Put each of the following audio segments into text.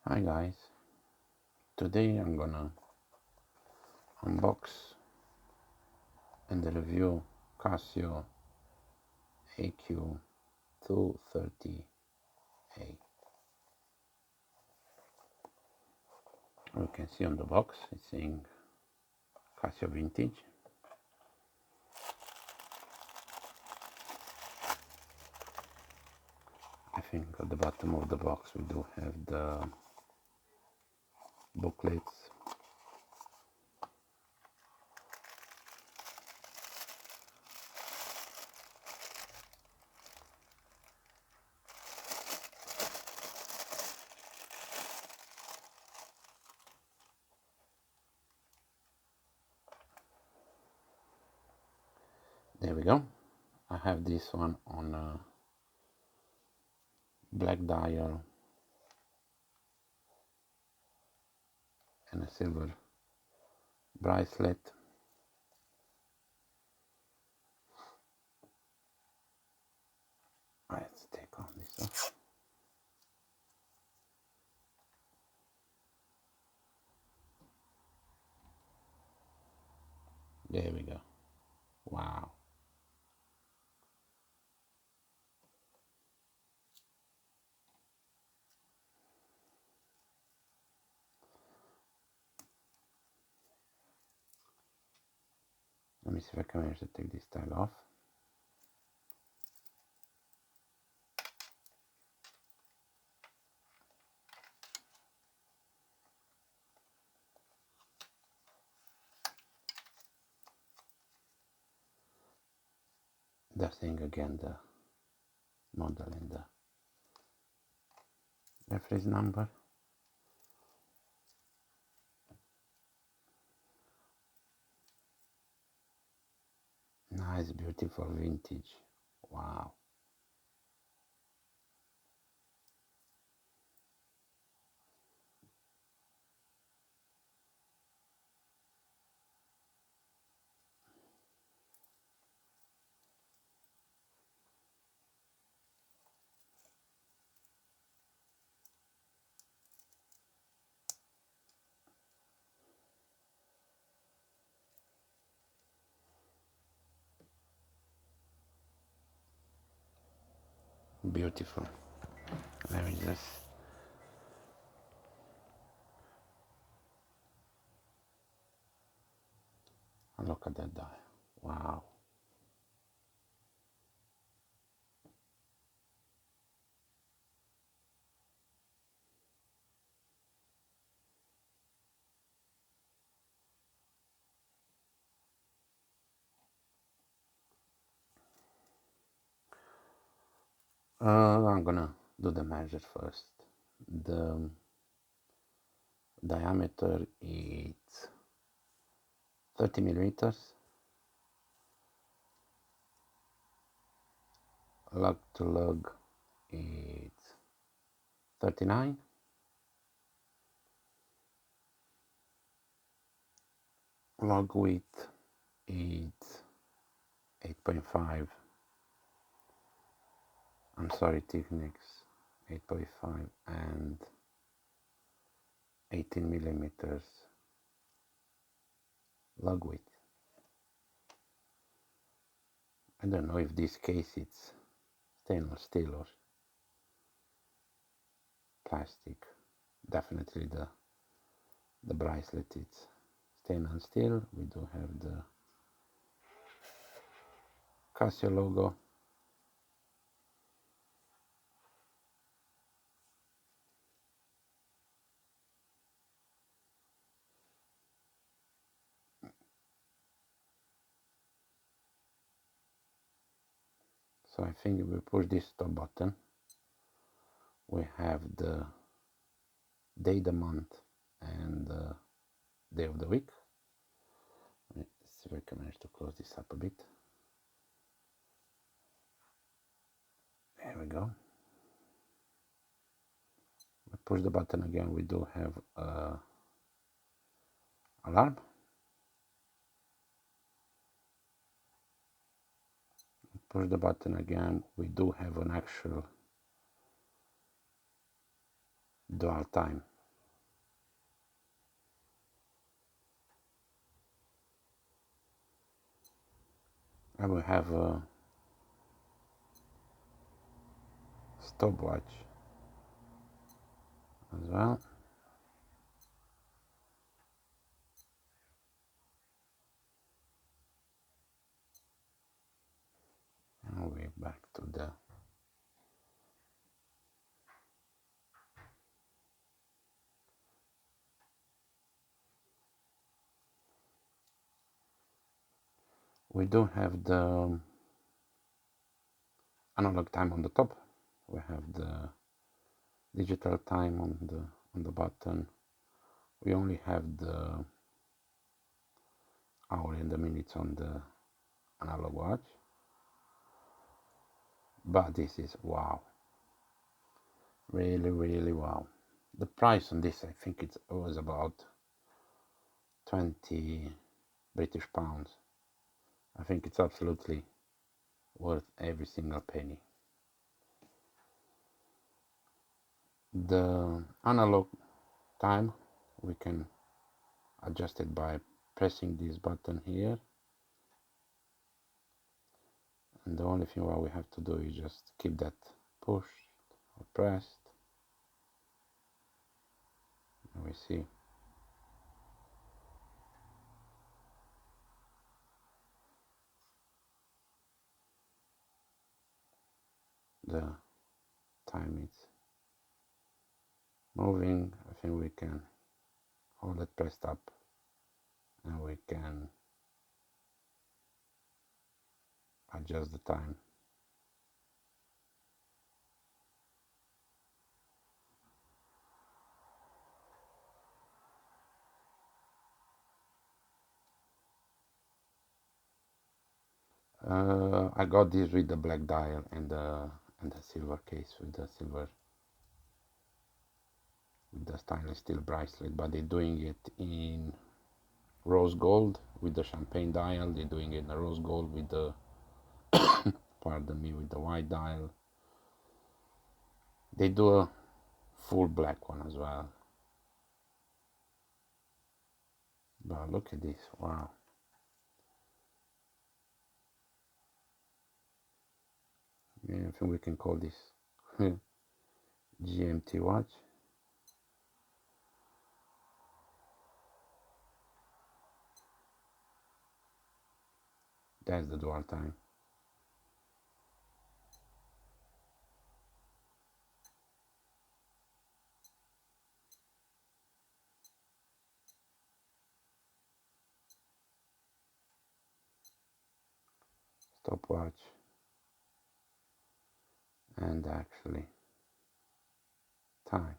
Hi guys, today I'm gonna unbox and review Casio AQ230A. You can see on the box it's saying Casio vintage. I think at the bottom of the box we do have the booklets. There we go. I have this one on a black dial and a silver bracelet. Let's take all this off. There we go. Wow. Let me see if I can manage to take this tag off. The thing again, the model and the reference number. Nice, beautiful vintage. Wow. Beautiful. Let me just look at that dial. Wow. I'm gonna do the measure first. The diameter is 30 millimeters. Lug to lug is 39. Lug width is 8.5. I'm sorry, thickness 8.5 and 18 millimeters lug width. I don't know if this case it's stainless steel or plastic. Definitely the bracelet it's stainless steel. We do have the Casio logo. So I think if we push this stop button, we have the day, the month, and the day of the week. Let's see if I can manage to close this up a bit. There we go. We push the button again, we do have a alarm. Push the button again, we do have an actual dual time I will have a stopwatch as well. And we're back to the we do have the analog time on the top. We have the digital time on the button. We only have the hour and the minutes on the analog watch. But this is wow. Really, really wow. The price on this, I think it was about 20 British pounds. I think it's absolutely worth every single penny. The analog time, we can adjust it by pressing this button here. And the only thing what we have to do is just keep that pushed or pressed. And we see the time it's moving. I think we can hold it pressed up and we can adjust the time. I got this with the black dial and the silver case with the silver, with the stainless steel bracelet, but they're doing it in rose gold with the champagne dial. They're doing it in rose gold with the pardon me, with the white dial. They do a full black one as well. But look at this, wow. Yeah, I think we can call this GMT watch. That's the dual time. Stopwatch. And actually time.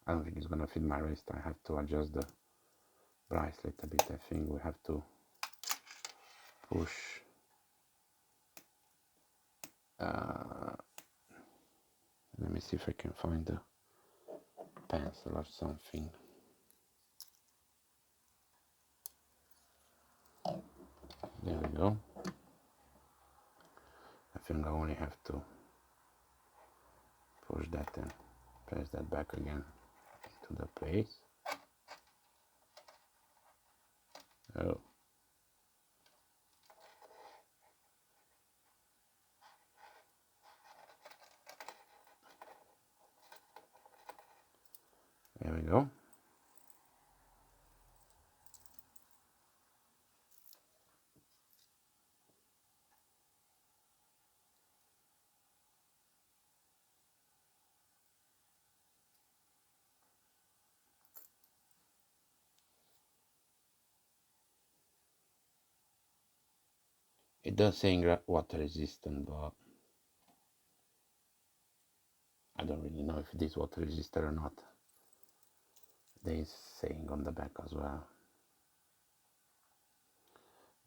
I don't think it's gonna fit my wrist. I have to adjust the bracelet a bit. I think we have to push let me see if I can find a pencil or something. There we go. I think I only have to push that and press that back again into the place. Oh. There we go. It does say water resistant, but I don't really know if it is water resistant or not. There is saying on the back as well.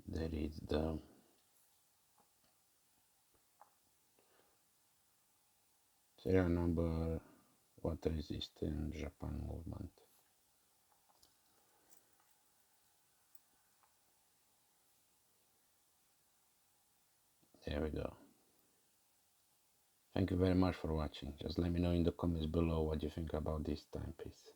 There is the serial number, water resistant, Japan movement. There we go. Thank you very much for watching. Just let me know in the comments below what you think about this timepiece.